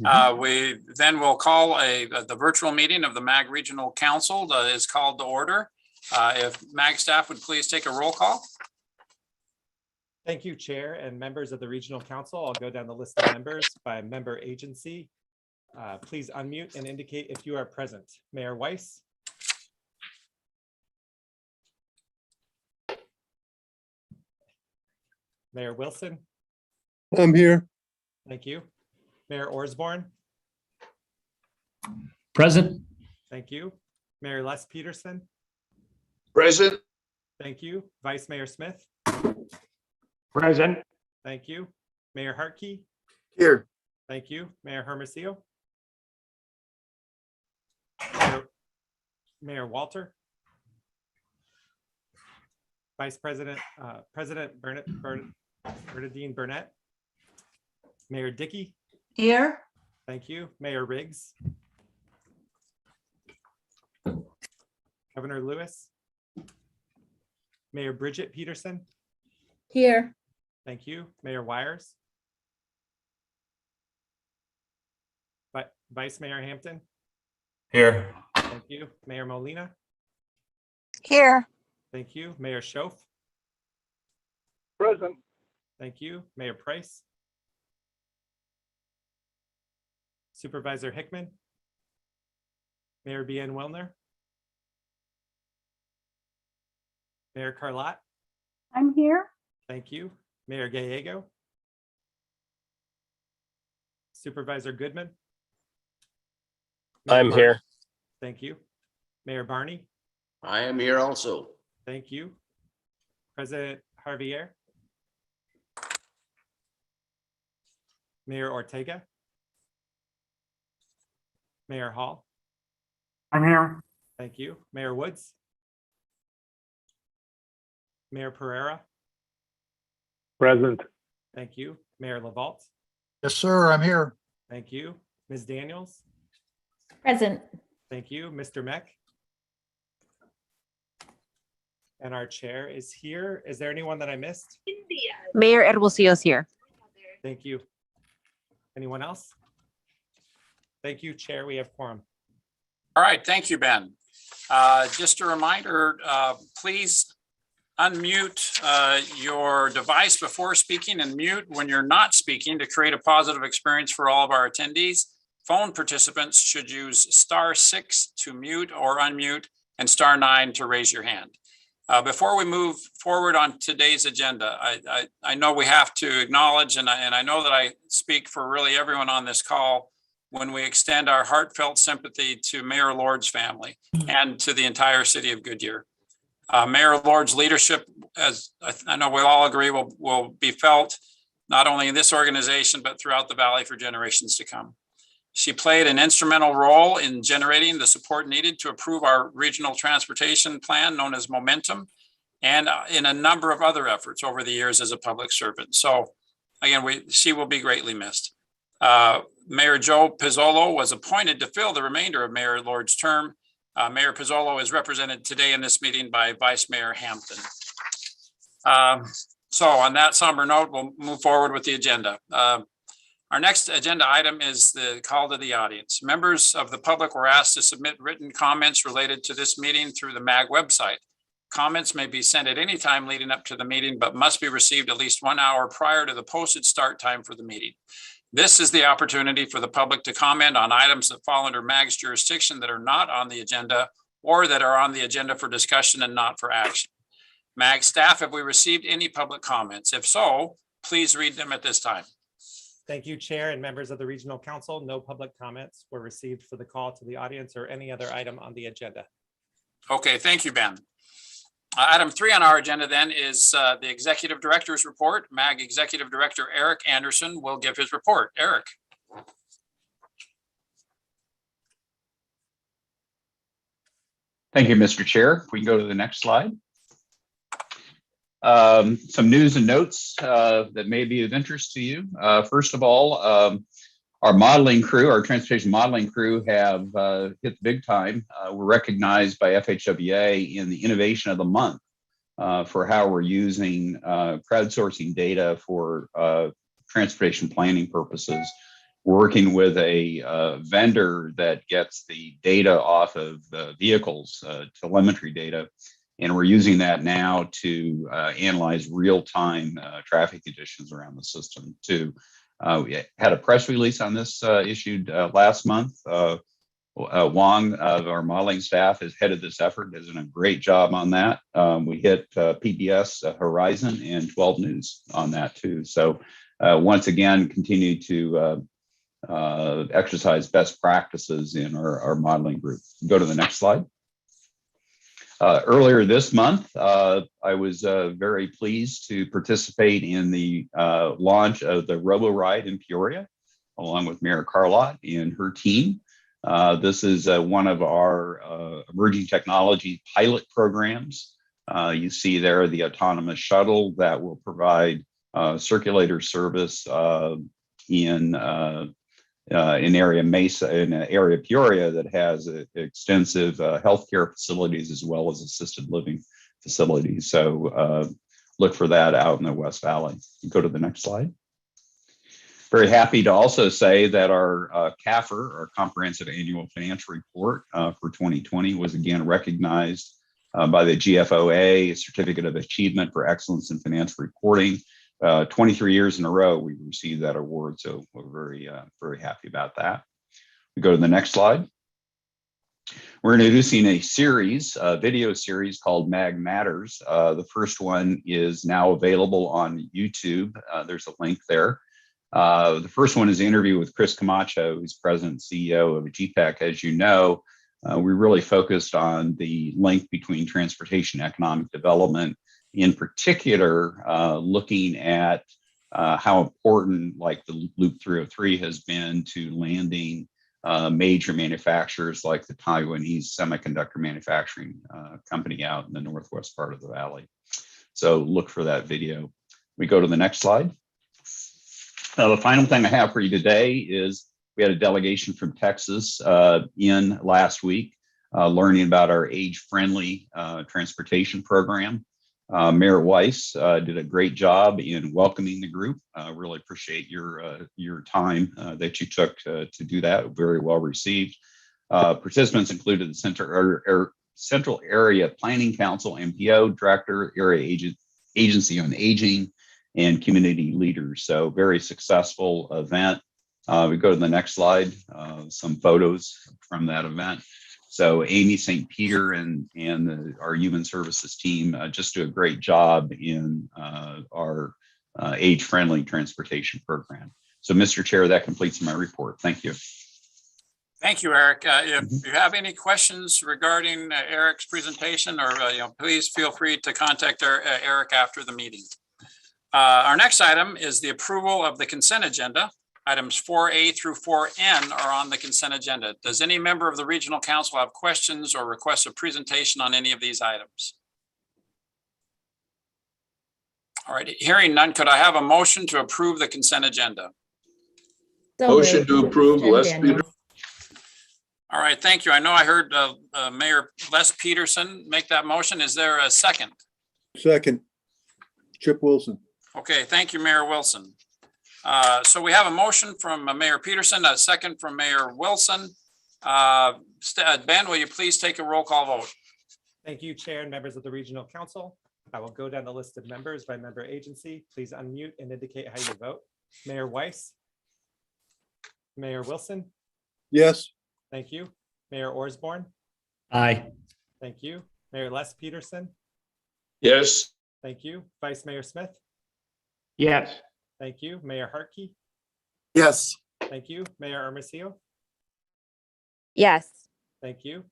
We then will call the virtual meeting of the MAG Regional Council is called to order. If MAG staff would please take a roll call. Thank you, Chair and members of the Regional Council. I'll go down the list of members by member agency. Please unmute and indicate if you are present. Mayor Weiss. Mayor Wilson. I'm here. Thank you. Mayor Orsborn. Present. Thank you. Mayor Les Peterson. Present. Thank you. Vice Mayor Smith. Present. Thank you. Mayor Hartke. Here. Thank you. Mayor Hermosillo. Mayor Walter. Vice President, President Bernadine Burnett. Mayor Dickey. Here. Thank you. Mayor Riggs. Governor Lewis. Mayor Bridget Peterson. Here. Thank you. Mayor Wires. Vice Mayor Hampton. Here. Thank you. Mayor Molina. Here. Thank you. Mayor Schoaf. Present. Thank you. Mayor Price. Supervisor Hickman. Mayor BN Wilner. Mayor Carlott. I'm here. Thank you. Mayor Gallego. Supervisor Goodman. Mayor I'm Barney. here. Thank you. Mayor Barney. I am here also. Thank you. President Javier. Mayor Ortega. Mayor Hall. I'm here. Thank you. Mayor Woods. Mayor Pereira. Present. Thank you. Mayor LaVault. Yes, sir. I'm here. Thank you. Ms. Daniels. Present. Thank you. Mr. Meck. And our chair is here. Is there anyone that I missed? Mayor Hermosillo is here. Thank you. Anyone else? Thank you, Chair. We have quorum. All right, thank you, Ben. Just a reminder, please unmute your device before speaking and mute when you're not speaking to create a positive experience for all of our attendees. Phone participants should use *6 to mute or unmute and *9 to raise your hand. Before we move forward on today's agenda, I know we have to acknowledge, and I know that I speak for really everyone on this call when we extend our heartfelt sympathy to Mayor Lord's family and to the entire city of Goodyear. Mayor Lord's leadership, as I know we all agree, will be felt not only in this organization, but throughout the Valley for generations to come. She played an instrumental role in generating the support needed to approve our regional transportation plan known as Momentum, and in a number of other efforts over the years as a public servant. So again, she will be greatly missed. Mayor Joe Pizzolo was appointed to fill the remainder of Mayor Lord's term. Mayor Pizzolo is represented today in this meeting by Vice Mayor Hampton. So on that somber note, we'll move forward with the agenda. Our next agenda item is the call to the audience. Members of the public were asked to submit written comments related to this meeting through the MAG website. Comments may be sent at any time leading up to the meeting, but must be received at least 1 hour prior to the posted start time for the meeting. This is the opportunity for the public to comment on items that fall under MAG's jurisdiction that are not on the agenda or that are on the agenda for discussion and not for action. MAG staff, have we received any public comments? If so, please read them at this time. Thank you, Chair and members of the Regional Council. No public comments were received for the call to the audience or any other item on the agenda. Okay, thank you, Ben. Item 3 on our agenda then is the Executive Director's report. MAG Executive Director Eric Anderson will give his report. Eric. Thank you, Mr. Chair. If we can go to the next slide. Some news and notes that may be of interest to you. First of all, our modeling crew, our transportation modeling crew have hit the big time. We're recognized by FHWA in the Innovation of the Month for how we're using crowdsourcing data for transportation planning purposes. working with a vendor that gets the data off of the vehicles, telemetry data, and we're using that now to analyze real-time traffic conditions around the system too. We had a press release on this issued last month. Wong of our modeling staff has headed this effort, has done a great job on that. We hit PBS Horizon and 12 News on that too. So once again, continue to exercise best practices in our modeling group. Go to the next slide. Earlier this month, I was very pleased to participate in the launch of the RoboRide in Peoria, along with Mayor Carlott and her team. This is one of our emerging technology pilot programs. You see there the autonomous shuttle that will provide circulator service in area Mesa, in an area Peoria that has extensive healthcare facilities as well as assisted living facilities. So look for that out in the West Valley. Go to the next slide. Very happy to also say that our CAFR, our Comprehensive Annual Financial Report for 2020, was again recognized by the GFOA Certificate of Achievement for Excellence in Financial Reporting. 23 years in a row, we received that award, so we're very happy about that. We go to the next slide. We're introducing a series, a video series called Mag Matters. The first one is now available on YouTube. There's a link there. The first one is an interview with Chris Camacho, who's president and CEO of GPEC. As you know, we really focused on the link between transportation and economic development, in particular, looking at how important like the Loop 303 has been to landing major manufacturers like the Taiwanese semiconductor manufacturing company out in the northwest part of the valley. So look for that video. We go to the next slide. The final thing I have for you today is we had a delegation from Texas in last week learning about our age-friendly transportation program. Mayor Weiss did a great job in welcoming the group. Really appreciate your time that you took to do that. Very well received. Participants included the Central Area Planning Council, MPO Director, Area Agency on Aging, and community leaders. So very successful event. We go to the next slide. Some photos from that event. So Amy St. Peter and our human services team just do a great job in our age-friendly transportation program. So Mr. Chair, that completes my report. Thank you. Thank you, Eric. If you have any questions regarding Eric's presentation, or please feel free to contact Eric after the meeting. Our next item is the approval of the consent agenda. Items 4A through 4N are on the consent agenda. Does any member of the Regional Council have questions or request a presentation on any of these items? All right, hearing none, could I have a motion to approve the consent agenda? Motion to approve, Les Peter. All right, thank you. I know I heard Mayor Les Peterson make that motion. Is there a second? Second, Chip Wilson. Okay, thank you, Mayor Wilson. So we have a motion from Mayor Peterson, a second from Mayor Wilson. Ben, will you please take a roll call vote? Thank you, Chair and members of the Regional Council. I will go down the list of members by member agency. Please unmute and indicate how you vote. Mayor Weiss. Mayor Wilson. Yes. Thank you. Mayor Osborne. Aye. Thank you. Mayor Les Peterson. Yes. Thank you. Vice Mayor Smith. Yes. Thank you. Mayor Hartke. Yes. Thank you. Mayor Hermosillo. Yes. Thank you.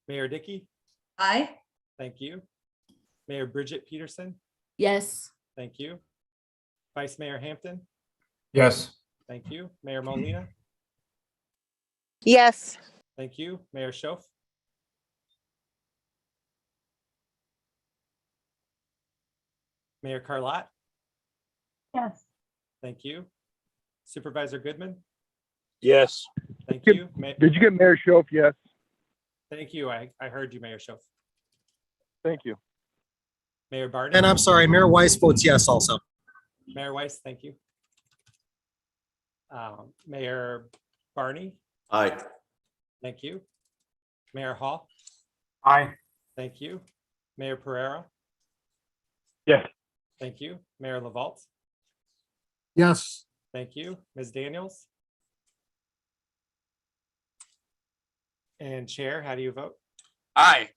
Mayor Dickey. Aye. Thank you. Mayor Bridget Peterson. Yes. Thank you. Vice Mayor Hampton. Yes. Thank you. Mayor Molina. Yes. Thank you. Mayor Schoaf. Mayor Carlott. Yes. Thank you. Supervisor Goodman. Yes. Thank you. Did you get Mayor Schoaf? Yes. Thank you. I heard you, Mayor Schoaf. Thank you. Mayor Barney. And I'm sorry, Mayor Weiss votes yes also. Mayor Weiss, thank you. Mayor Barney, Aye. thank you. Mayor Hall, Aye. thank you. Mayor Pereira, Yes. thank you. Mayor LaVault, Yes. thank you. Ms. Daniels? And Chair, how do you vote? Aye.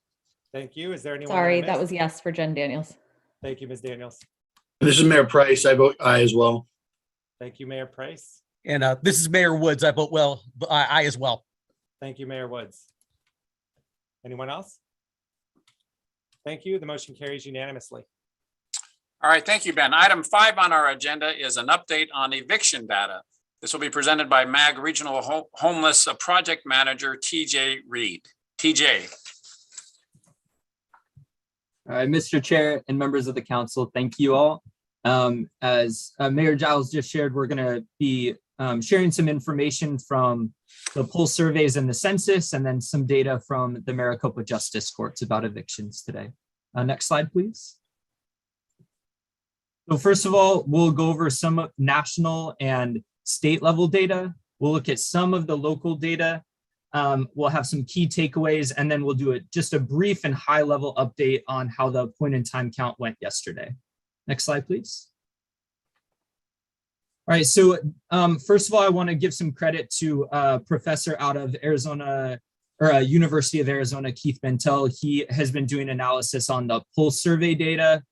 Thank you. Is there anyone? I Sorry, that missed? was yes for Jen Daniels. Thank you, Ms. Daniels. This is Mayor Price. I vote aye as well. Thank you, Mayor Price. And this is Mayor Woods. I vote well, aye as well. Thank you, Mayor Woods. Anyone else? Thank you. The motion carries unanimously. All right, thank you, Ben. Item 5 on our agenda is an update on eviction data. This will be presented by MAG Regional Homeless Project Manager, TJ Reed. TJ. All right, Mr. Chair and members of the council, thank you all. As Mayor Giles just shared, we're going to be sharing some information from the pulse surveys and the census, and then some data from the Maricopa Justice Courts about evictions today. Next slide, please. So first of all, we'll go over some national and state level data. We'll look at some of the local data. We'll have some key takeaways, and then we'll do just a brief and high level update on how the point in time count went yesterday. Next slide, please. All right, so first of all, I want to give some credit to a professor out of Arizona, or University of Arizona, Keith Bentel. He has been doing analysis on the pulse survey data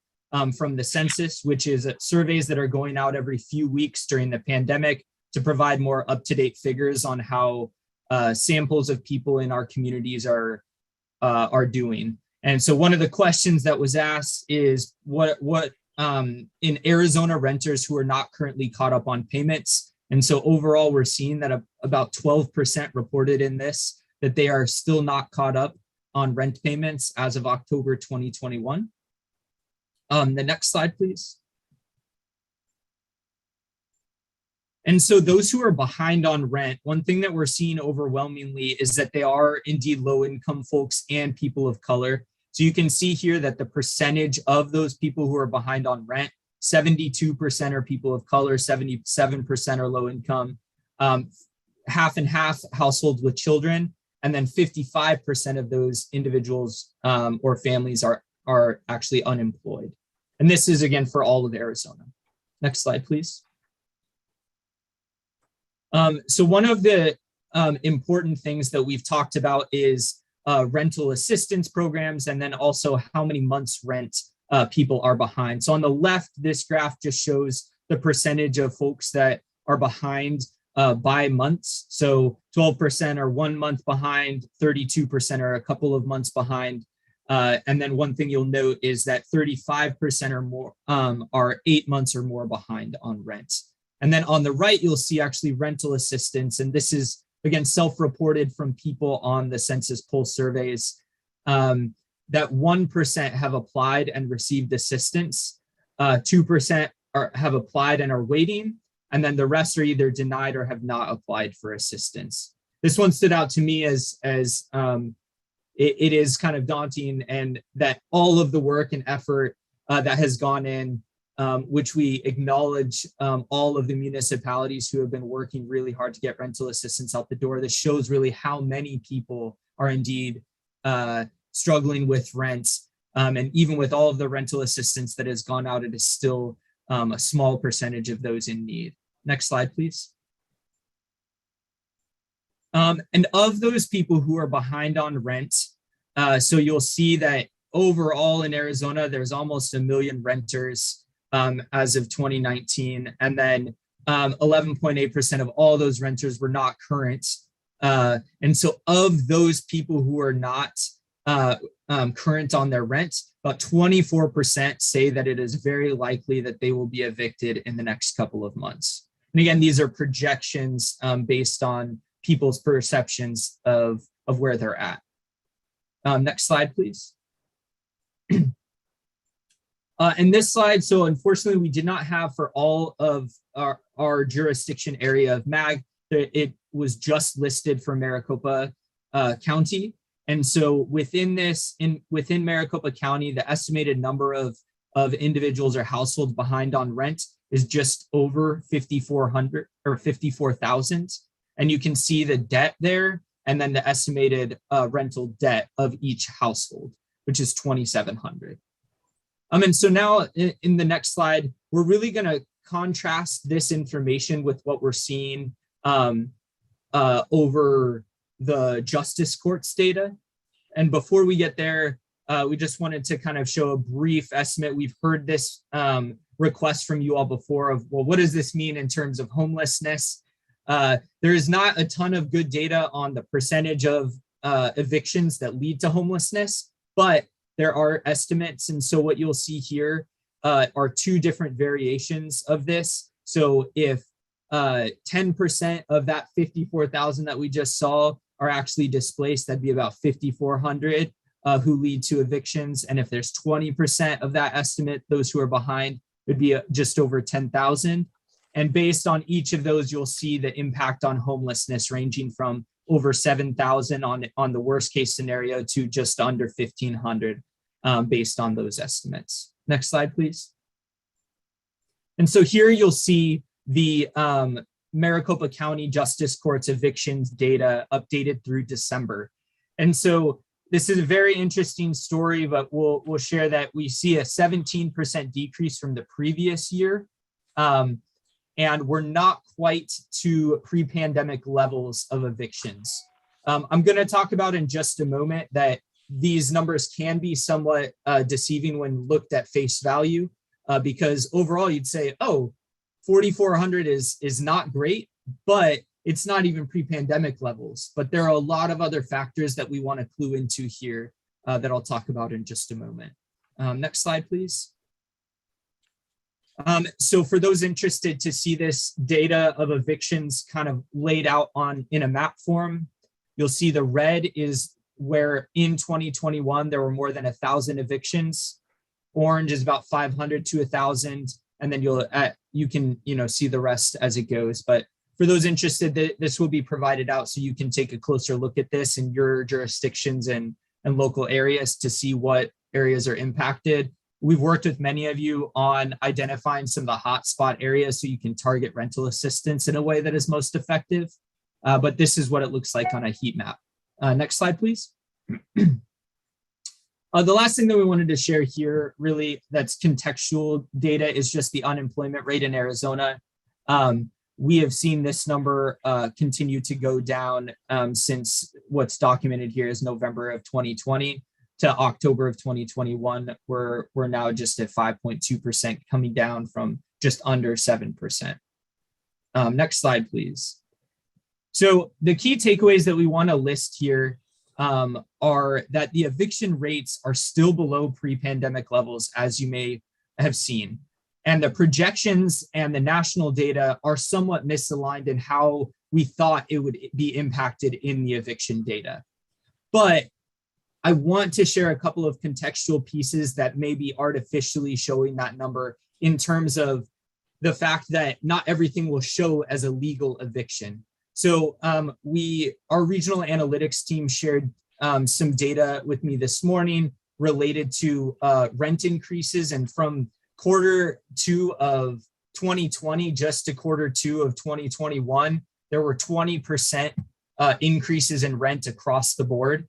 from the census, which is surveys that are going out every few weeks during the pandemic to provide more up-to-date figures on how samples of people in our communities are doing. And so one of the questions that was asked is what in Arizona renters who are not currently caught up on payments. And so overall, we're seeing that about 12% reported in this, that they are still not caught up on rent payments as of October 2021. The next slide, please. And so those who are behind on rent, one thing that we're seeing overwhelmingly is that they are indeed low income folks and people of color. So you can see here that the percentage of those people who are behind on rent, 72% are people of color, 77% are low income, half and half households with children, and then 55% of those individuals or families are actually unemployed. And this is again for all of Arizona. Next slide, please. So one of the important things that we've talked about is rental assistance programs, and then also how many months rent people are behind. So on the left, this graph just shows the percentage of folks that are behind by months. So 12% are 1 month behind, 32% are a couple of months behind. And then one thing you'll note is that 35% or more are 8 months or more behind on rent. And then on the right, you'll see actually rental assistance. And this is, again, self-reported from people on the census pulse surveys, that 1% have applied and received assistance, 2% have applied and are waiting, and then the rest are either denied or have not applied for assistance. This one stood out to me as it is kind of daunting, and that all of the work and effort that has gone in, which we acknowledge all of the municipalities who have been working really hard to get rental assistance out the door. This shows really how many people are indeed struggling with rent. And even with all of the rental assistance that has gone out, it is still a small percentage of those in need. Next slide, please. And of those people who are behind on rent, so you'll see that overall in Arizona, there's almost 1 million renters as of 2019, and then 11.8% of all those renters were not current. And so of those people who are not current on their rent, about 24% say that it is very likely that they will be evicted in the next couple of months. And again, these are projections based on people's perceptions of where they're at. Next slide, please. And this slide, so unfortunately, we did not have for all of our jurisdiction area of MAG. It was just listed for Maricopa County. And so within this, within Maricopa County, the estimated number of individuals or households behind on rent is just over 5,400 or 54,000. And you can see the debt there and then the estimated rental debt of each household, which is 2,700. And so now in the next slide, we're really going to contrast this information with what we're seeing over the justice courts data. And before we get there, we just wanted to kind of show a brief estimate. We've heard this request from you all before of, well, what does this mean in terms of homelessness? There is not a ton of good data on the percentage of evictions that lead to homelessness, but there are estimates. And so what you'll see here are two different variations of this. So if 10% of that 54,000 that we just saw are actually displaced, that'd be about 5,400 who lead to evictions. And if there's 20% of that estimate, those who are behind, would be just over 10,000. And based on each of those, you'll see the impact on homelessness ranging from over 7,000 on the worst case scenario to just under 1,500 based on those estimates. Next slide, please. And so here you'll see the Maricopa County Justice Court's evictions data updated through December. And so this is a very interesting story, but we'll share that we see a 17% decrease from the previous year. And we're not quite to pre-pandemic levels of evictions. I'm going to talk about in just a moment that these numbers can be somewhat deceiving when looked at face value, because overall you'd say, oh, 4,400 is not great, but it's not even pre-pandemic levels. But there are a lot of other factors that we want to clue into here that I'll talk about in just a moment. Next slide, please. So for those interested to see this data of evictions kind of laid out in a map form, you'll see the red is where in 2021, there were more than 1,000 evictions. Orange is about 500 to 1,000. And then you can see the rest as it goes. But for those interested, this will be provided out so you can take a closer look at this in your jurisdictions and local areas to see what areas are impacted. We've worked with many of you on identifying some of the hotspot areas so you can target rental assistance in a way that is most effective. But this is what it looks like on a heat map. Next slide, please. The last thing that we wanted to share here, really, that's contextual data is just the unemployment rate in Arizona. We have seen this number continue to go down since what's documented here is November of 2020 to October of 2021. We're now just at 5.2%, coming down from just under 7%. Next slide, please. So the key takeaways that we want to list here are that the eviction rates are still below pre-pandemic levels, as you may have seen. And the projections and the national data are somewhat misaligned in how we thought it would be impacted in the eviction data. But I want to share a couple of contextual pieces that may be artificially showing that number in terms of the fact that not everything will show as a legal eviction. So our regional analytics team shared some data with me this morning related to rent increases, and from quarter 2 of 2020 just to quarter 2 of 2021, there were 20% increases in rent across the board.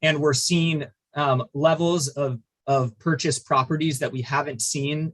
And we're seeing levels of purchase properties that we haven't seen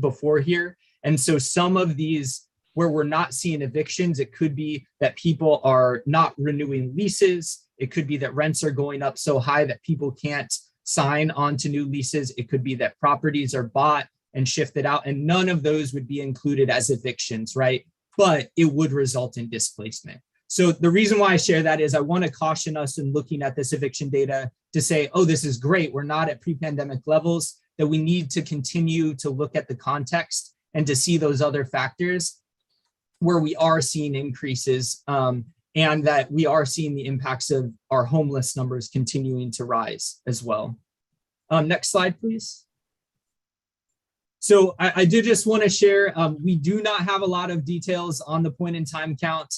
before here. And so some of these where we're not seeing evictions, it could be that people are not renewing leases. It could be that rents are going up so high that people can't sign on to new leases. It could be that properties are bought and shifted out, and none of those would be included as evictions, right? But it would result in displacement. So the reason why I share that is I want to caution us in looking at this eviction data to say, oh, this is great, we're not at pre-pandemic levels, that we need to continue to look at the context and to see those other factors where we are seeing increases and that we are seeing the impacts of our homeless numbers continuing to rise as well. Next slide, please. So I do just want to share, we do not have a lot of details on the point in time count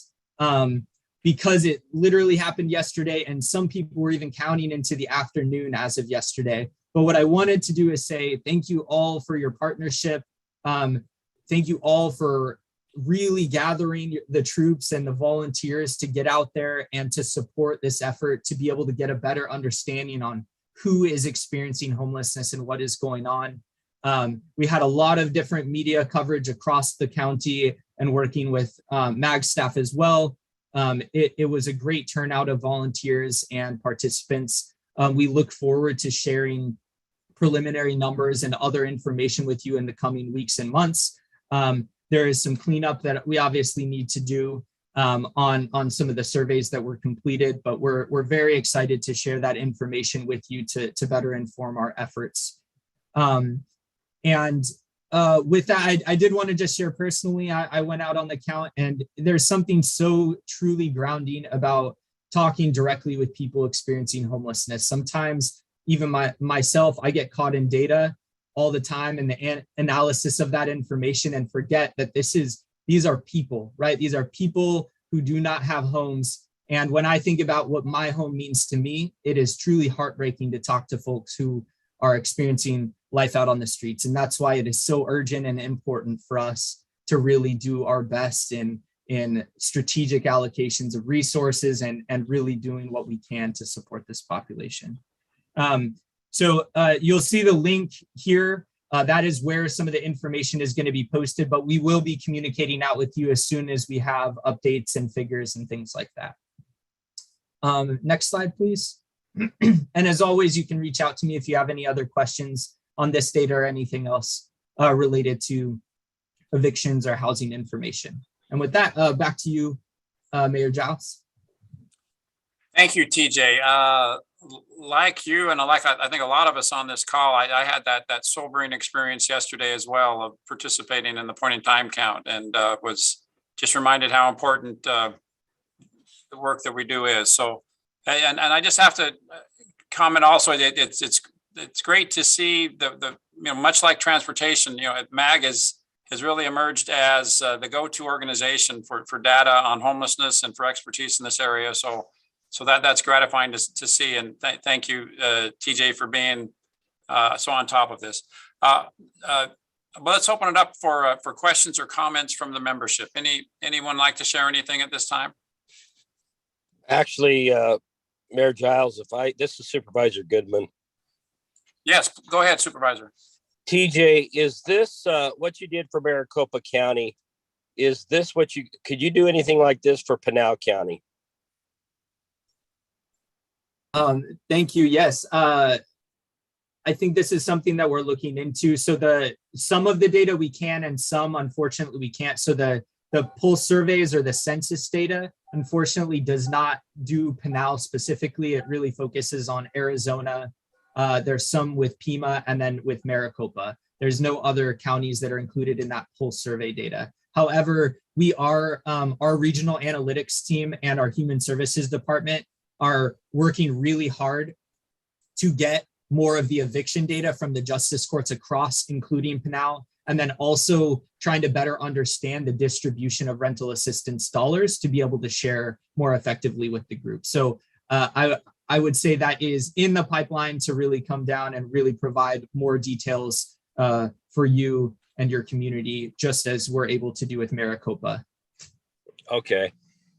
because it literally happened yesterday and some people were even counting into the afternoon as of yesterday. But what I wanted to do is say thank you all for your partnership. thank you all for really gathering the troops and the volunteers to get out there and to support this effort to be able to get a better understanding on who is experiencing homelessness and what is going on. We had a lot of different media coverage across the county and working with MAG staff as well. It was a great turnout of volunteers and participants. We look forward to sharing preliminary numbers and other information with you in the coming weeks and months. There is some cleanup that we obviously need to do on some of the surveys that were completed, but we're very excited to share that information with you to better inform our efforts. With that, I did want to just share personally, I went out on the count, and there's something so truly grounding about talking directly with people experiencing homelessness. Sometimes even myself, I get caught in data all the time and the analysis of that information and forget that these are people, right? These are people who do not have homes. And when I think about what my home means to me, it is truly heartbreaking to talk to folks who are experiencing life out on the streets. And that's why it is so urgent and important for us to really do our best in strategic allocations of resources and really doing what we can to support this population. So you'll see the link here. That is where some of the information is going to be posted, but we will be communicating out with you as soon as we have updates and figures and things like that. Next slide, please. And as always, you can reach out to me if you have any other questions on this data or anything else related to evictions or housing information. And with that, back to you, Mayor Giles. Thank you, TJ. Like you, and I think a lot of us on this call, I had that sobering experience yesterday as well of participating in the point in time count, and was just reminded how important the work that we do is. So, and I just have to comment also that it's great to see the much like transportation, MAG has really emerged as the go-to organization for data on homelessness and for expertise in this area. So that's gratifying to see, and thank you, TJ, for being so on top of this. Let's open it up for questions or comments from the membership. Anyone like to share anything at this time? Actually, Mayor Giles, this is Supervisor Goodman. Yes, go ahead, Supervisor. TJ, is this what you did for Maricopa County? Is this could you do anything like this for Pinal County? Thank you. Yes. I think this is something that we're looking into. So some of the data we can, and some unfortunately we can't. So the pulse surveys or the census data, unfortunately, does not do Pinal specifically. It really focuses on Arizona. There's some with Pima, and then with Maricopa. There's no other counties that are included in that pulse survey data. However, we are our regional analytics team and our human services department are working really hard to get more of the eviction data from the justice courts across, including Pinal, and then also trying to better understand the distribution of rental assistance dollars to be able to share more effectively with the group. So I would say that is in the pipeline to really come down and really provide more details for you and your community, just as we're able to do with Maricopa. Okay.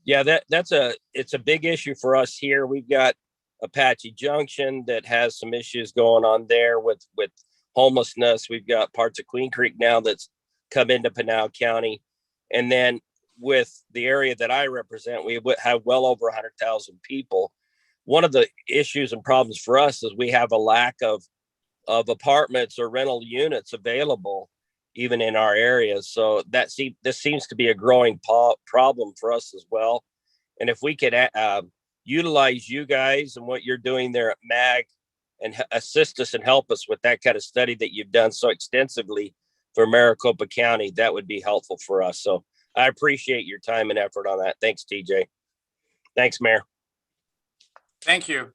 Yeah, it's a big issue for us here. We've got Apache Junction that has some issues going on there with homelessness. We've got parts of Queen Creek now that's come into Pinal County. And then with the area that I represent, we have well over 100,000 people. One of the issues and problems for us is we have a lack of apartments or rental units available even in our areas. So this seems to be a growing problem for us as well. And if we could utilize you guys and what you're doing there at MAG and assist us and help us with that kind of study that you've done so extensively for Maricopa County, that would be helpful for us. So I appreciate your time and effort on that. Thanks, TJ. Thanks, Mayor. Thank you.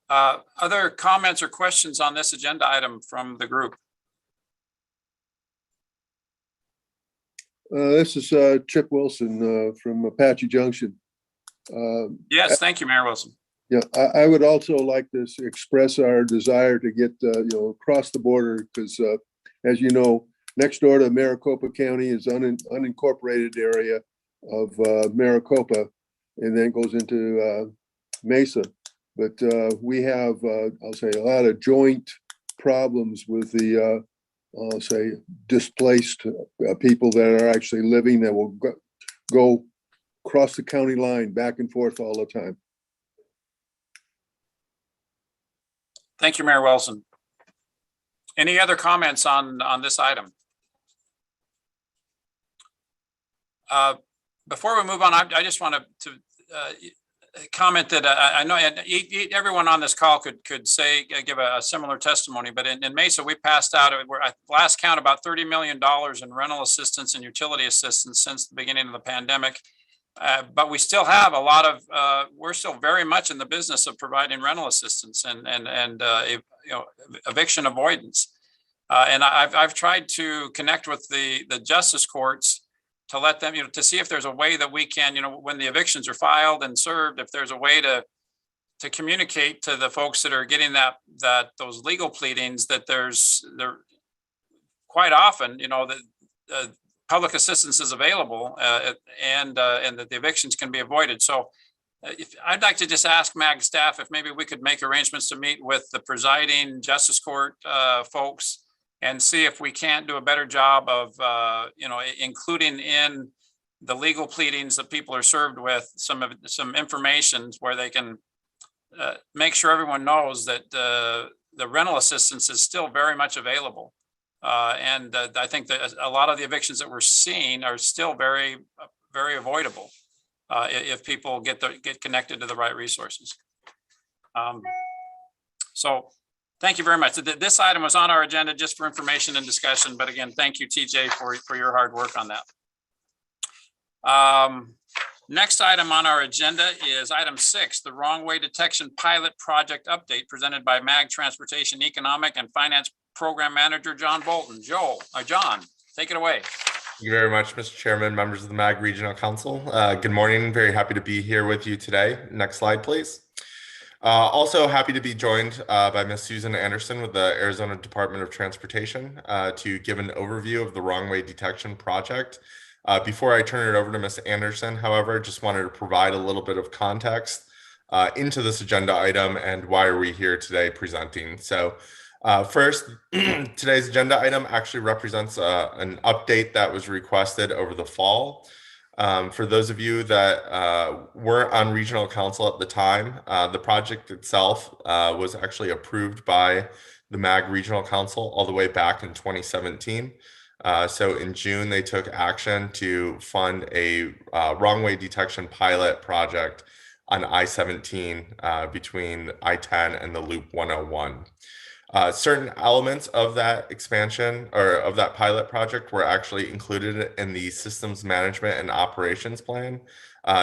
Other comments or questions on this agenda item from the group? This is Chip Wilson from Apache Junction. Yes, thank you, Mayor Wilson. Yeah, I would also like to express our desire to get across the border, because as you know, next door to Maricopa County is unincorporated area of Maricopa, and then goes into Mesa. But we have, I'll say, a lot of joint problems with the, I'll say, displaced people that are actually living that will go across the county line back and forth all the time. Thank you, Mayor Wilson. Any other comments on this item? Before we move on, I just want to comment that I know everyone on this call could give a similar testimony, but in Mesa, we passed out, at last count, about $30 million in rental assistance and utility assistance since the beginning of the pandemic. But we still have a lot of, we're still very much in the business of providing rental assistance and eviction avoidance. And I've tried to connect with the justice courts to let them, to see if there's a way that we can, when the evictions are filed and served, if there's a way to communicate to the folks that are getting those legal pleadings that there quite often, that public assistance is available and that the evictions can be avoided. So I'd like to just ask MAG staff if maybe we could make arrangements to meet with the presiding justice court folks and see if we can't do a better job of, including in the legal pleadings that people are served with some information where they can make sure everyone knows that the rental assistance is still very much available. And I think that a lot of the evictions that we're seeing are still very, very avoidable if people get connected to the right resources. So thank you very much. This item was on our agenda just for information and discussion. But again, thank you, TJ, for your hard work on that. Next item on our agenda is item 6, the wrong way detection pilot project update presented by MAG Transportation Economic and Finance Program Manager John Bolton. John, take it away. Thank you very much, Mr. Chairman, members of the MAG Regional Council. Good morning. Very happy to be here with you today. Next slide, please. Also happy to be joined by Ms. Susan Anderson with the Arizona Department of Transportation to give an overview of the wrong way detection project. Before I turn it over to Ms. Anderson, however, just wanted to provide a little bit of context into this agenda item and why are we here today presenting. So first, today's agenda item actually represents an update that was requested over the fall. For those of you that weren't on regional council at the time, the project itself was actually approved by the MAG Regional Council all the way back in 2017. So in June, they took action to fund a wrong way detection pilot project on I-17 between I-10 and the Loop 101. Certain elements of that expansion or of that pilot project were actually included in the systems management and operations plan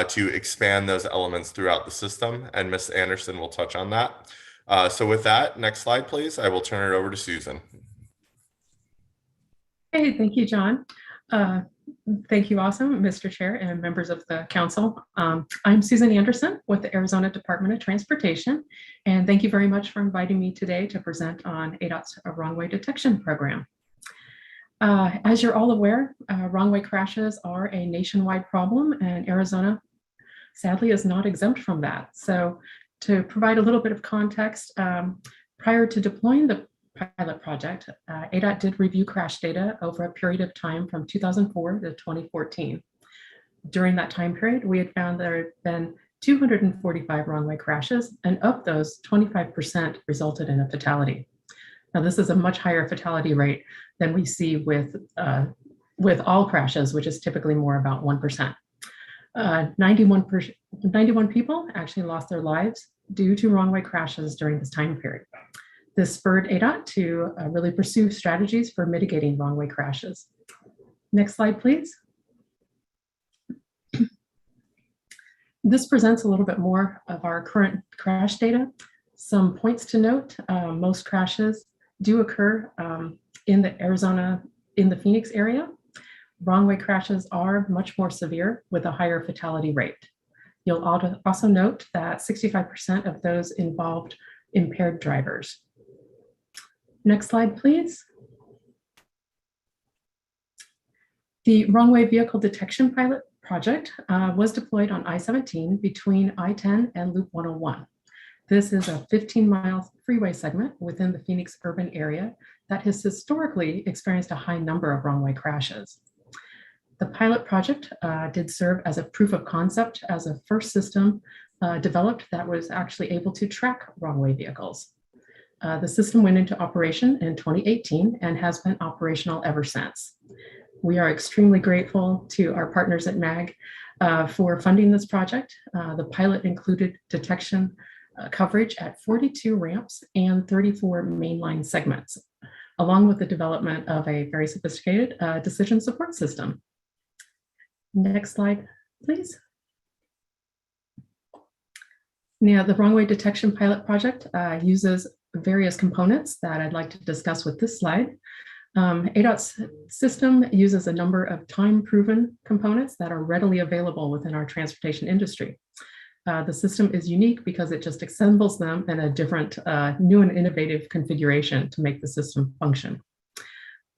to expand those elements throughout the system. And Ms. Anderson will touch on that. So with that, next slide, please. I will turn it over to Susan. Hey, thank you, John. Thank you also, Mr. Chair and members of the council. I'm Susan Anderson with the Arizona Department of Transportation, and thank you very much for inviting me today to present on ADOT's wrong way detection program. As you're all aware, wrong way crashes are a nationwide problem, and Arizona sadly is not exempt from that. So to provide a little bit of context, prior to deploying the pilot project, ADOT did review crash data over a period of time from 2004 to 2014. During that time period, we had found there had been 245 wrong way crashes, and of those, 25% resulted in a fatality. Now, this is a much higher fatality rate than we see with all crashes, which is typically more about 1%. 91 people actually lost their lives due to wrong way crashes during this time period. This spurred ADOT to really pursue strategies for mitigating wrong way crashes. Next slide, please. This presents a little bit more of our current crash data. Some points to note, most crashes do occur in the Phoenix area. Wrong way crashes are much more severe with a higher fatality rate. You'll also note that 65% of those involved impaired drivers. Next slide, please. The wrong-way vehicle detection pilot project was deployed on I-17 between I-10 and Loop 101. This is a 15-mile freeway segment within the Phoenix urban area that has historically experienced a high number of wrong-way crashes. The pilot project did serve as a proof of concept as a first system developed that was actually able to track wrong-way vehicles. The system went into operation in 2018 and has been operational ever since. We are extremely grateful to our partners at MAG for funding this project. The pilot included detection coverage at 42 ramps and 34 mainline segments, along with the development of a very sophisticated decision support system. Next slide, please. Now, the wrong-way detection pilot project uses various components that I'd like to discuss with this slide. ADOT's system uses a number of time-proven components that are readily available within our transportation industry. The system is unique because it just assembles them in a different, new and innovative configuration to make the system function.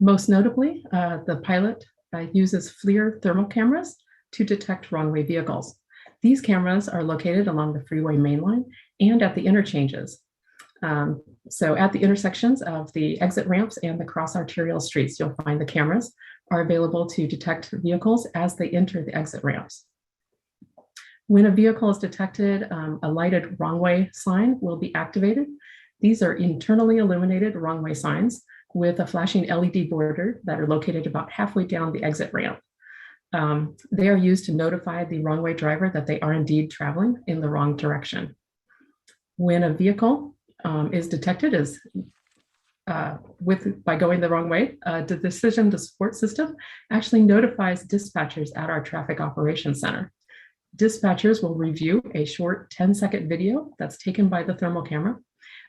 Most notably, the pilot uses FLIR thermal cameras to detect wrong-way vehicles. These cameras are located along the freeway mainline and at the interchanges. So at the intersections of the exit ramps and the cross arterial streets, you'll find the cameras are available to detect vehicles as they enter the exit ramps. When a vehicle is detected, a lighted wrong-way sign will be activated. These are internally illuminated wrong-way signs with a flashing LED border that are located about halfway down the exit ramp. They are used to notify the wrong-way driver that they are indeed traveling in the wrong direction. When a vehicle is detected as by going the wrong way, the decision to support system actually notifies dispatchers at our traffic operations center. Dispatchers will review a short 10-second video that's taken by the thermal camera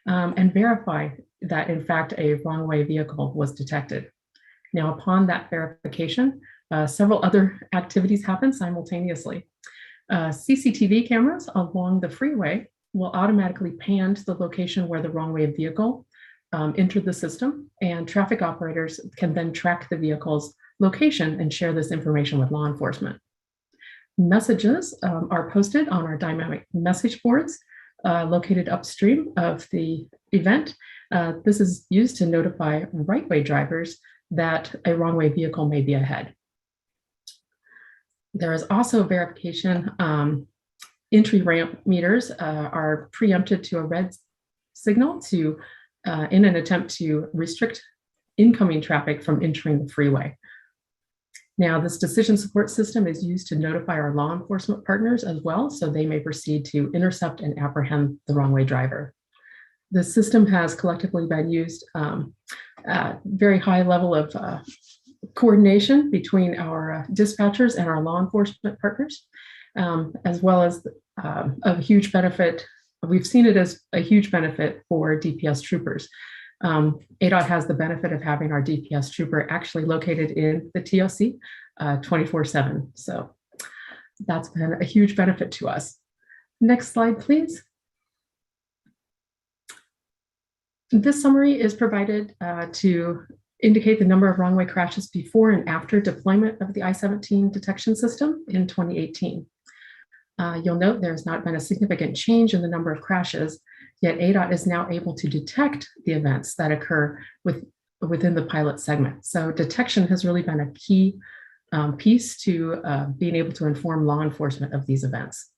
and verify that in fact a wrong-way vehicle was detected. Now, upon that verification, several other activities happen simultaneously. CCTV cameras along the freeway will automatically pan to the location where the wrong-way vehicle entered the system, and traffic operators can then track the vehicle's location and share this information with law enforcement. Messages are posted on our dynamic message boards located upstream of the event. This is used to notify right-way drivers that a wrong-way vehicle may be ahead. There is also verification. Entry ramp meters are preempted to a red signal to in an attempt to restrict incoming traffic from entering the freeway. Now, this decision support system is used to notify our law enforcement partners as well, so they may proceed to intercept and apprehend the wrong-way driver. The system has collectively been used at very high level of coordination between our dispatchers and our law enforcement partners, as well as a huge benefit. We've seen it as a huge benefit for DPS troopers. ADOT has the benefit of having our DPS trooper actually located in the TOC 24/7. So that's been a huge benefit to us. Next slide, please. This summary is provided to indicate the number of wrong-way crashes before and after deployment of the I-17 detection system in 2018. You'll note there's not been a significant change in the number of crashes, yet ADOT is now able to detect the events that occur within the pilot segment. So detection has really been a key piece to being able to inform law enforcement of these events.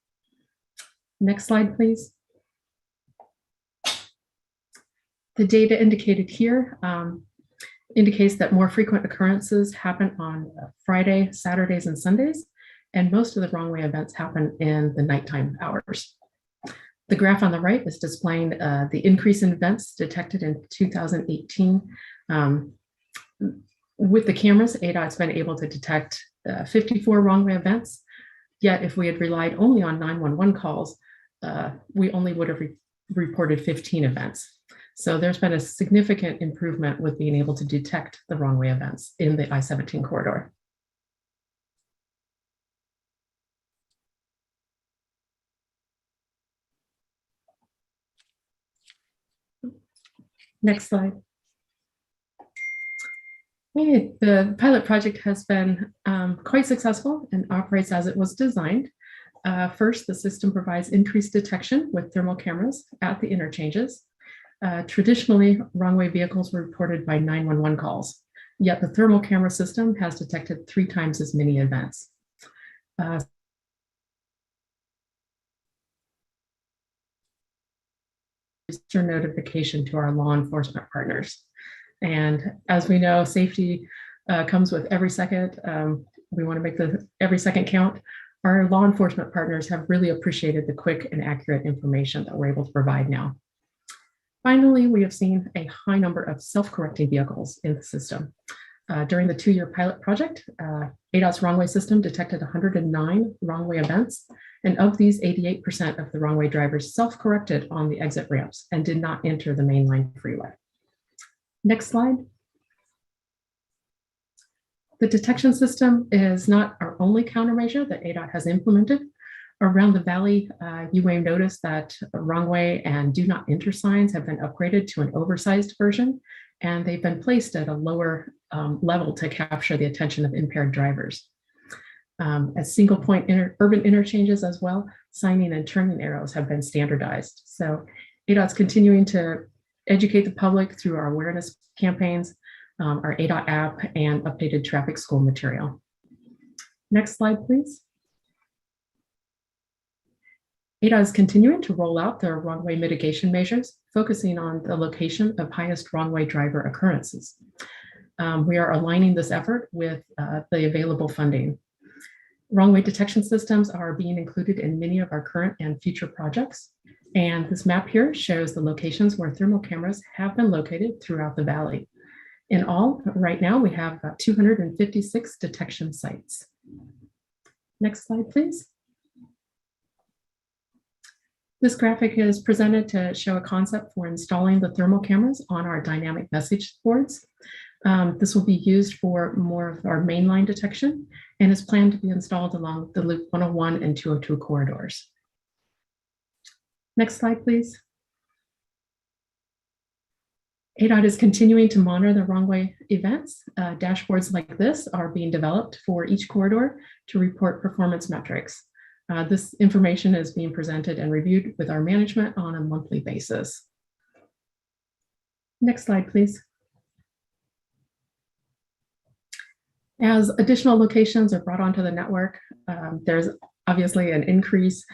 Next slide, please. The data indicated here indicates that more frequent occurrences happen on Friday, Saturdays, and Sundays, and most of the wrong-way events happen in the nighttime hours. The graph on the right is displaying the increase in events detected in 2018. With the cameras, ADOT's been able to detect 54 wrong-way events, yet if we had relied only on 911 calls, we only would have reported 15 events. So there's been a significant improvement with being able to detect the wrong-way events in the I-17 corridor. Next slide. The pilot project has been quite successful and operates as it was designed. First, the system provides increased detection with thermal cameras at the interchanges. Traditionally, wrong-way vehicles were reported by 911 calls, yet the thermal camera system has detected 3 times as many events. Notification to our law enforcement partners. And as we know, safety comes with every second. We want to make every second count. Our law enforcement partners have really appreciated the quick and accurate information that we're able to provide now. Finally, we have seen a high number of self-correcting vehicles in the system. During the 2-year pilot project, ADOT's wrong-way system detected 109 wrong-way events, and of these, 88% of the wrong-way drivers self-corrected on the exit ramps and did not enter the mainline freeway. Next slide. The detection system is not our only countermeasure that ADOT has implemented. Around the valley, you may notice that wrong-way and do not enter signs have been upgraded to an oversized version, and they've been placed at a lower level to capture the attention of impaired drivers. As single point urban interchanges as well, signing and turning arrows have been standardized. So ADOT's continuing to educate the public through our awareness campaigns, our ADOT app, and updated traffic school material. Next slide, please. ADOT is continuing to roll out their wrong-way mitigation measures, focusing on the location of highest wrong-way driver occurrences. We are aligning this effort with the available funding. Wrong-way detection systems are being included in many of our current and future projects. And this map here shows the locations where thermal cameras have been located throughout the valley. In all, right now, we have 256 detection sites. Next slide, please. This graphic is presented to show a concept for installing the thermal cameras on our dynamic message boards. This will be used for more of our mainline detection and is planned to be installed along the Loop 101 and 202 corridors. Next slide, please. ADOT is continuing to monitor the wrong-way events. Dashboards like this are being developed for each corridor to report performance metrics. This information is being presented and reviewed with our management on a monthly basis. Next slide, please. As additional locations are brought onto the network, there's obviously an increase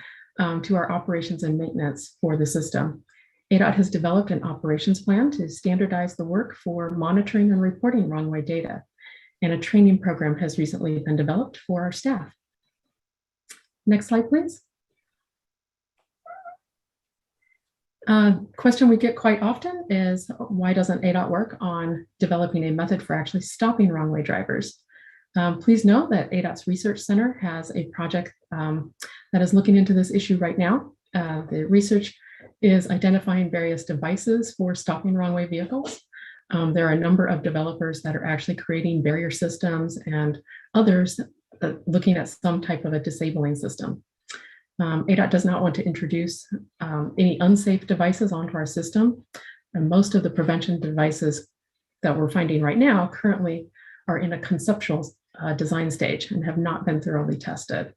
to our operations and maintenance for the system. ADOT has developed an operations plan to standardize the work for monitoring and reporting wrong-way data, and a training program has recently been developed for our staff. Next slide, please. Question we get quite often is, why doesn't ADOT work on developing a method for actually stopping wrong-way drivers? Please know that ADOT's Research Center has a project that is looking into this issue right now. The research is identifying various devices for stopping wrong-way vehicles. There are a number of developers that are actually creating barrier systems and others looking at some type of a disabling system. ADOT does not want to introduce any unsafe devices onto our system. And most of the prevention devices that we're finding right now currently are in a conceptual design stage and have not been thoroughly tested.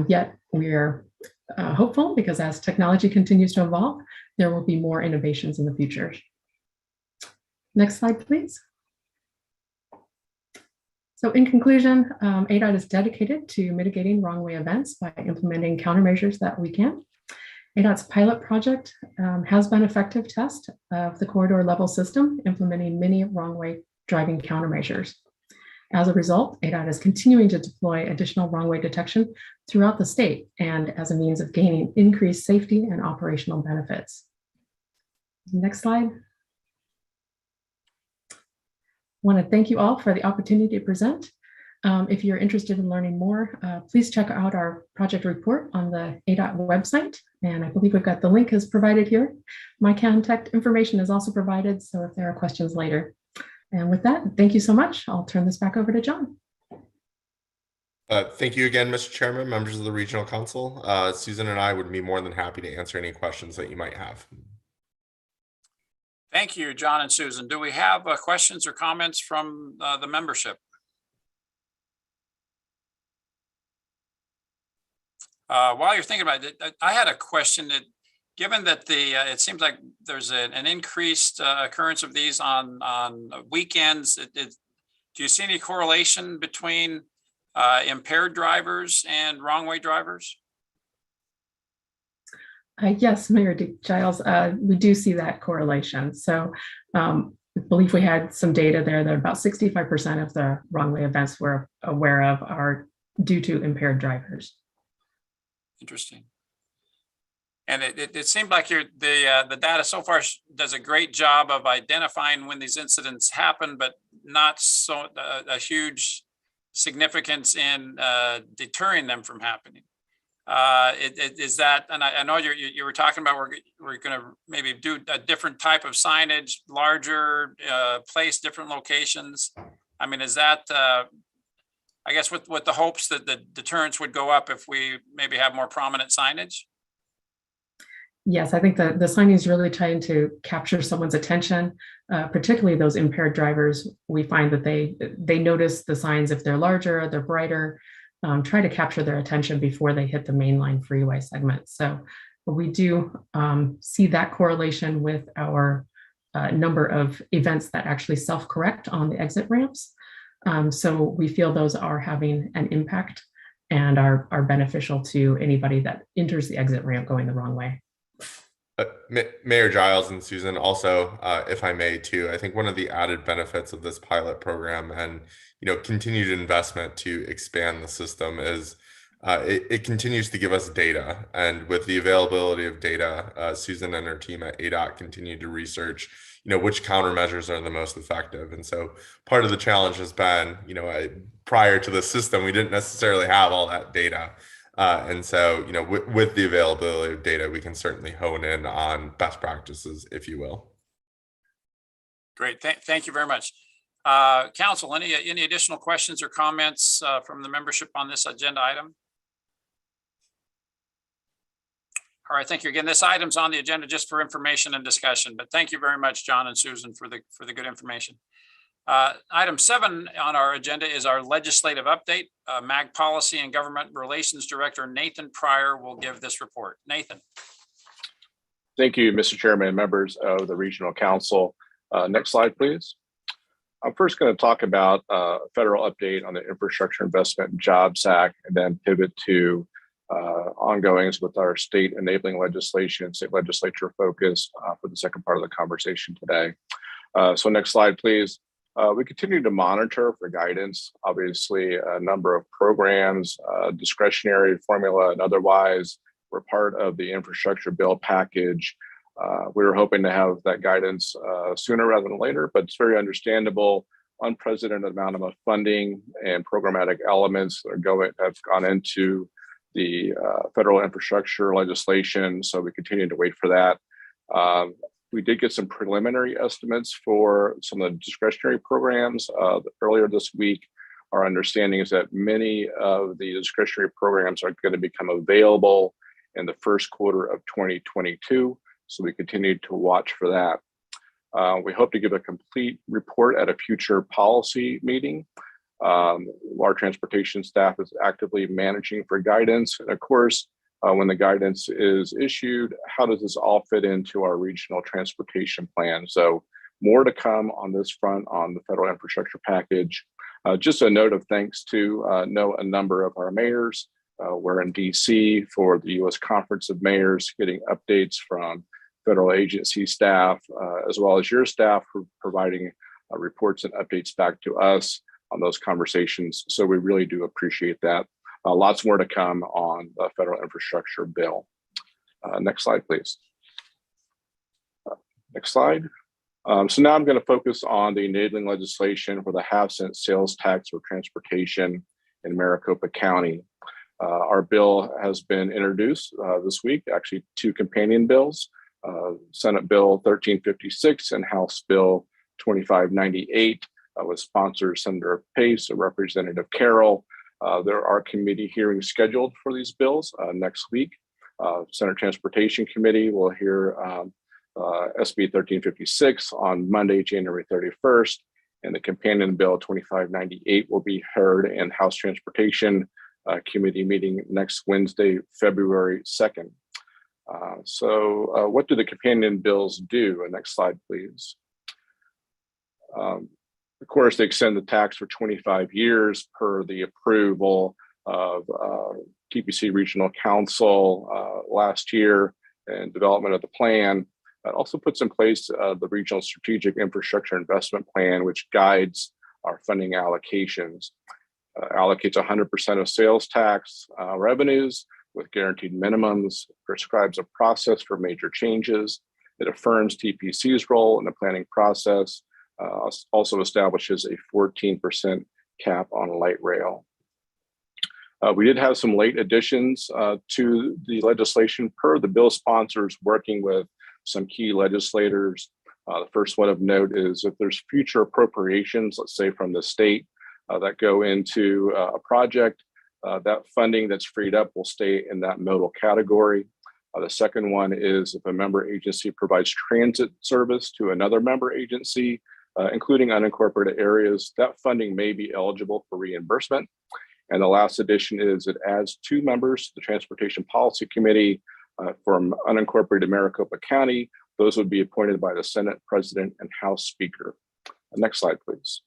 Yet we are hopeful, because as technology continues to evolve, there will be more innovations in the future. Next slide, please. So in conclusion, ADOT is dedicated to mitigating wrong-way events by implementing countermeasures that we can. ADOT's pilot project has been an effective test of the corridor level system, implementing many wrong-way driving countermeasures. As a result, ADOT is continuing to deploy additional wrong-way detection throughout the state and as a means of gaining increased safety and operational benefits. Next slide. I want to thank you all for the opportunity to present. If you're interested in learning more, please check out our project report on the ADOT website. And I believe we've got the link is provided here. My contact information is also provided, so if there are questions later. And with that, thank you so much. I'll turn this back over to John. Thank you again, Mr. Chairman, members of the Regional Council. Susan and I would be more than happy to answer any questions that you might have. Thank you, John and Susan. Do we have questions or comments from the membership? While you're thinking about it, I had a question that, given that it seems like there's an increased occurrence of these on weekends, do you see any correlation between impaired drivers and wrong way drivers? Yes, Mayor Giles, we do see that correlation. So I believe we had some data there that about 65% of the wrong way events we're aware of are due to impaired drivers. Interesting. And it seemed like the data so far does a great job of identifying when these incidents happen, but not so a huge significance in deterring them from happening. Is that, and I know you were talking about we're going to maybe do a different type of signage, larger, place different locations. I mean, is that I guess with the hopes that the deterrence would go up if we maybe have more prominent signage? Yes, I think the signage is really trying to capture someone's attention, particularly those impaired drivers. We find that they notice the signs if they're larger, they're brighter, try to capture their attention before they hit the mainline freeway segment. So we do see that correlation with our number of events that actually self-correct on the exit ramps. So we feel those are having an impact and are beneficial to anybody that enters the exit ramp going the wrong way. Mayor Giles and Susan, also, if I may too, I think one of the added benefits of this pilot program and continued investment to expand the system is it continues to give us data. And with the availability of data, Susan and her team at ADOT continue to research which countermeasures are the most effective. And so part of the challenge has been, prior to the system, we didn't necessarily have all that data. And so, with the availability of data, we can certainly hone in on best practices, if you will. Great. Thank you very much. Council, any additional questions or comments from the membership on this agenda item? All right, thank you again. This item's on the agenda just for information and discussion, but thank you very much, John and Susan, for the good information. Item 7 on our agenda is our legislative update. MAG Policy and Government Relations Director Nathan Pryor will give this report. Nathan. Thank you, Mr. Chairman and members of the Regional Council. Next slide, please. I'm first going to talk about a federal update on the Infrastructure Investment and Jobs Act, and then pivot to ongoings with our state enabling legislation, state legislature focus for the second part of the conversation today. So next slide, please. We continue to monitor for guidance, obviously a number of programs, discretionary formula and otherwise. We're part of the infrastructure bill package. We were hoping to have that guidance sooner rather than later, but it's very understandable. Unprecedented amount of funding and programmatic elements that have gone into the federal infrastructure legislation. So we continue to wait for that. We did get some preliminary estimates for some of the discretionary programs earlier this week. Our understanding is that many of the discretionary programs are going to become available in the first quarter of 2022. So we continue to watch for that. We hope to give a complete report at a future policy meeting. Our transportation staff is actively managing for guidance. And of course, when the guidance is issued, how does this all fit into our regional transportation plan? So more to come on this front on the federal infrastructure package. Just a note of thanks to a number of our mayors. We're in DC for the U.S. Conference of Mayors, getting updates from federal agency staff, as well as your staff for providing reports and updates back to us on those conversations. So we really do appreciate that. Lots more to come on the federal infrastructure bill. Next slide, please. Next slide. So now I'm going to focus on the enabling legislation for the half-cent sales tax for transportation in Maricopa County. Our bill has been introduced this week, actually 2 companion bills, Senate Bill 1356 and House Bill 2598 with sponsor Senator Pace and Representative Carroll. There are committee hearings scheduled for these bills next week. Senate Transportation Committee will hear SB 1356 on Monday, January 31st, and the companion bill 2598 will be heard in House Transportation Committee meeting next Wednesday, February 2nd. So what do the companion bills do? Next slide, please. Of course, they extend the tax for 25 years per the approval of TPC Regional Council last year and development of the plan. It also puts in place the Regional Strategic Infrastructure Investment Plan, which guides our funding allocations. Allocates 100% of sales tax revenues with guaranteed minimums, prescribes a process for major changes. It affirms TPC's role in the planning process, also establishes a 14% cap on light rail. We did have some late additions to the legislation per the bill sponsors working with some key legislators. The first one of note is if there's future appropriations, let's say from the state, that go into a project, that funding that's freed up will stay in that modal category. The second one is if a member agency provides transit service to another member agency, including unincorporated areas, that funding may be eligible for reimbursement. And the last addition is it adds 2 members to the Transportation Policy Committee from unincorporated Maricopa County. Those would be appointed by the Senate President and House Speaker. Next slide, please.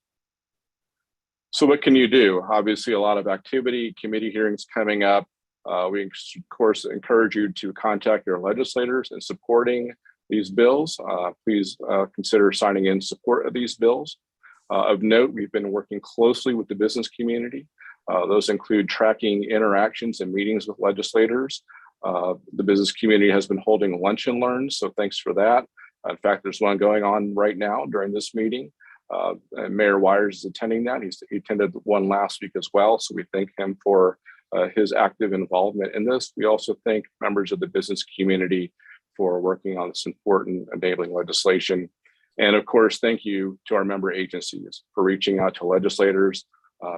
So what can you do? Obviously, a lot of activity, committee hearings coming up. We, of course, encourage you to contact your legislators in supporting these bills. Please consider signing in support of these bills. Of note, we've been working closely with the business community. Those include tracking interactions and meetings with legislators. The business community has been holding lunch and learns, so thanks for that. In fact, there's one going on right now during this meeting. And Mayor Wires is attending that. He attended one last week as well, so we thank him for his active involvement in this. We also thank members of the business community for working on this important enabling legislation. And of course, thank you to our member agencies for reaching out to legislators,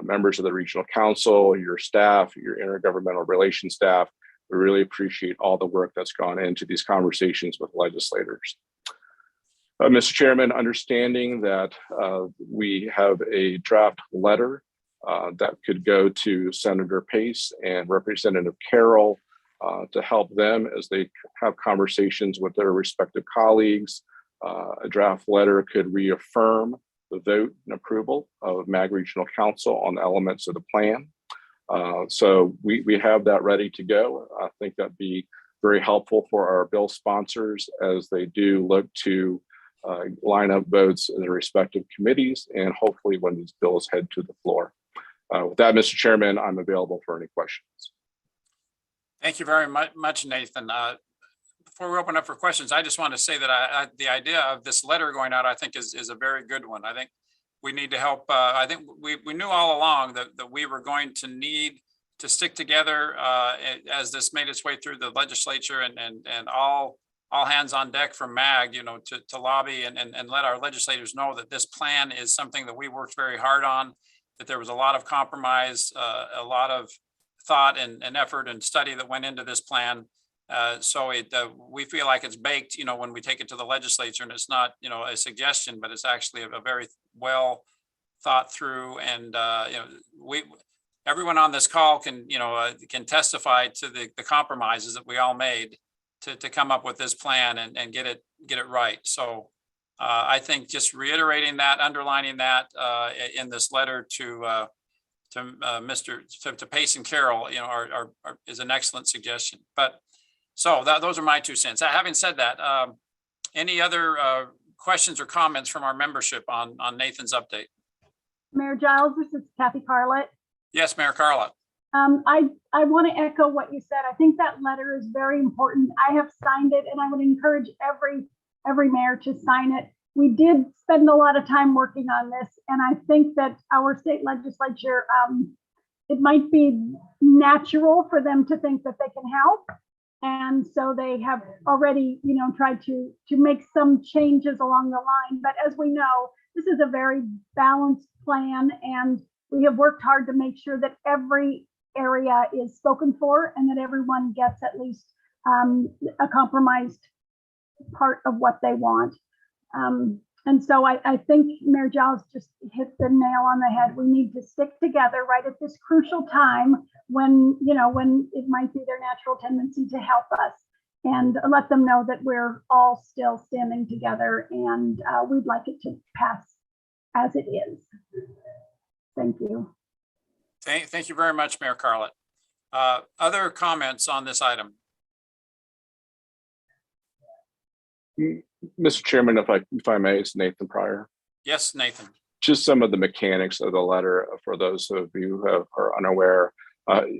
members of the Regional Council, your staff, your intergovernmental relations staff. We really appreciate all the work that's gone into these conversations with legislators. Mr. Chairman, understanding that we have a draft letter that could go to Senator Pace and Representative Carroll to help them as they have conversations with their respective colleagues. A draft letter could reaffirm the vote and approval of MAG Regional Council on the elements of the plan. So we have that ready to go. I think that'd be very helpful for our bill sponsors as they do look to line up votes in their respective committees and hopefully when these bills head to the floor. With that, Mr. Chairman, I'm available for any questions. Thank you very much, Nathan. Before we open up for questions, I just want to say that the idea of this letter going out, I think is a very good one. I think we need to help. I think we knew all along that we were going to need to stick together as this made its way through the legislature and all hands on deck from MAG, to lobby and let our legislators know that this plan is something that we worked very hard on, that there was a lot of compromise, a lot of thought and effort and study that went into this plan. So we feel like it's baked, when we take it to the legislature, and it's not, a suggestion, but it's actually a very well thought through. And, everyone on this call can testify to the compromises that we all made to come up with this plan and get it right. So I think just reiterating that, underlining that in this letter to Pace and Carroll, is an excellent suggestion. But so those are my 2 cents. Having said that, any other questions or comments from our membership on Nathan's update? Mayor Giles, this is Kathy Carlett. Yes, Mayor Carlett. I want to echo what you said. I think that letter is very important. I have signed it, and I would encourage every mayor to sign it. We did spend a lot of time working on this, and I think that our state legislature, it might be natural for them to think that they can help. And so they have already, tried to make some changes along the line. But as we know, this is a very balanced plan, and we have worked hard to make sure that every area is spoken for and that everyone gets at least a compromised part of what they want. And so I think Mayor Giles just hit the nail on the head. We need to stick together right at this crucial time when, when it might be their natural tendency to help us, and let them know that we're all still standing together, and we'd like it to pass as it is. Thank you. Thank you very much, Mayor Carlett. Other comments on this item? Mr. Chairman, if I may, it's Nathan Pryor. Yes, Nathan. Just some of the mechanics of the letter for those of you who are unaware.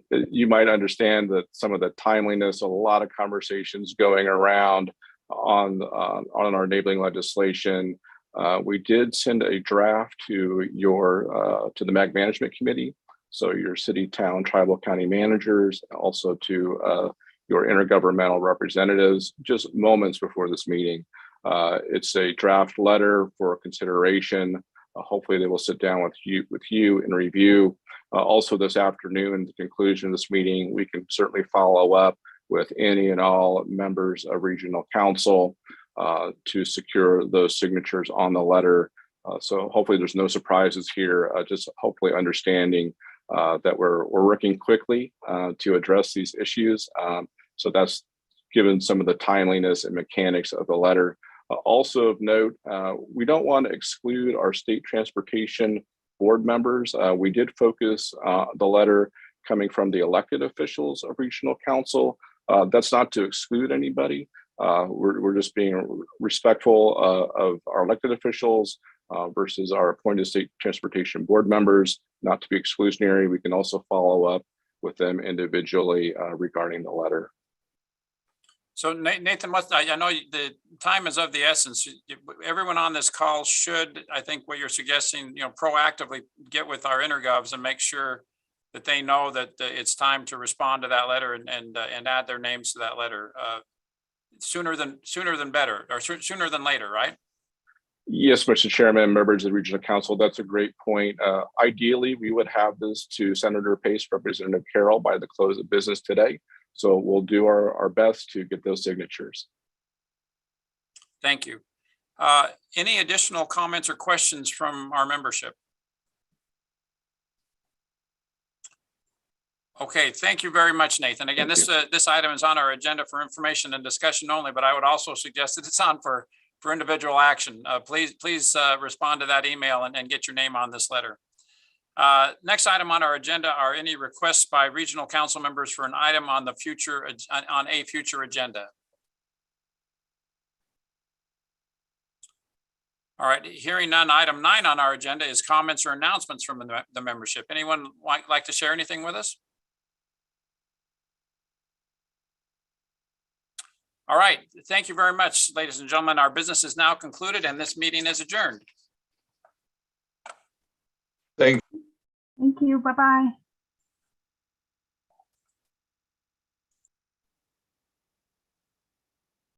You might understand that some of the timeliness, a lot of conversations going around on our enabling legislation. We did send a draft to to the MAG Management Committee, so your city, town, tribal, county managers, also to your intergovernmental representatives, just moments before this meeting. It's a draft letter for consideration. Hopefully they will sit down with you and review. Also this afternoon, at the conclusion of this meeting, we can certainly follow up with any and all members of regional council to secure those signatures on the letter. So hopefully there's no surprises here, just hopefully understanding that we're working quickly to address these issues. So that's given some of the timeliness and mechanics of the letter. Also of note, we don't want to exclude our state transportation board members. We did focus the letter coming from the elected officials of regional council. That's not to exclude anybody. We're just being respectful of our elected officials versus our appointed state transportation board members, not to be exclusionary. We can also follow up with them individually regarding the letter. So Nathan, I know the time is of the essence. Everyone on this call should, I think what you're suggesting, proactively get with our intergovs and make sure that they know that it's time to respond to that letter and add their names to that letter sooner than better, or sooner than later, right? Yes, Mr. Chairman, members of the Regional Council, that's a great point. Ideally, we would have this to Senator Pace, Representative Carroll by the close of business today. So we'll do our best to get those signatures. Thank you. Any additional comments or questions from our membership? Okay, thank you very much, Nathan. Again, this item is on our agenda for information and discussion only, but I would also suggest that it's on for individual action. Please respond to that email and get your name on this letter. Next item on our agenda are any requests by regional council members for an item on a future agenda. All right, hearing none, item 9 on our agenda is comments or announcements from the membership. Anyone like to share anything with us? All right, thank you very much, ladies and gentlemen. Our business is now concluded and this meeting is adjourned. Thank you. Bye-bye.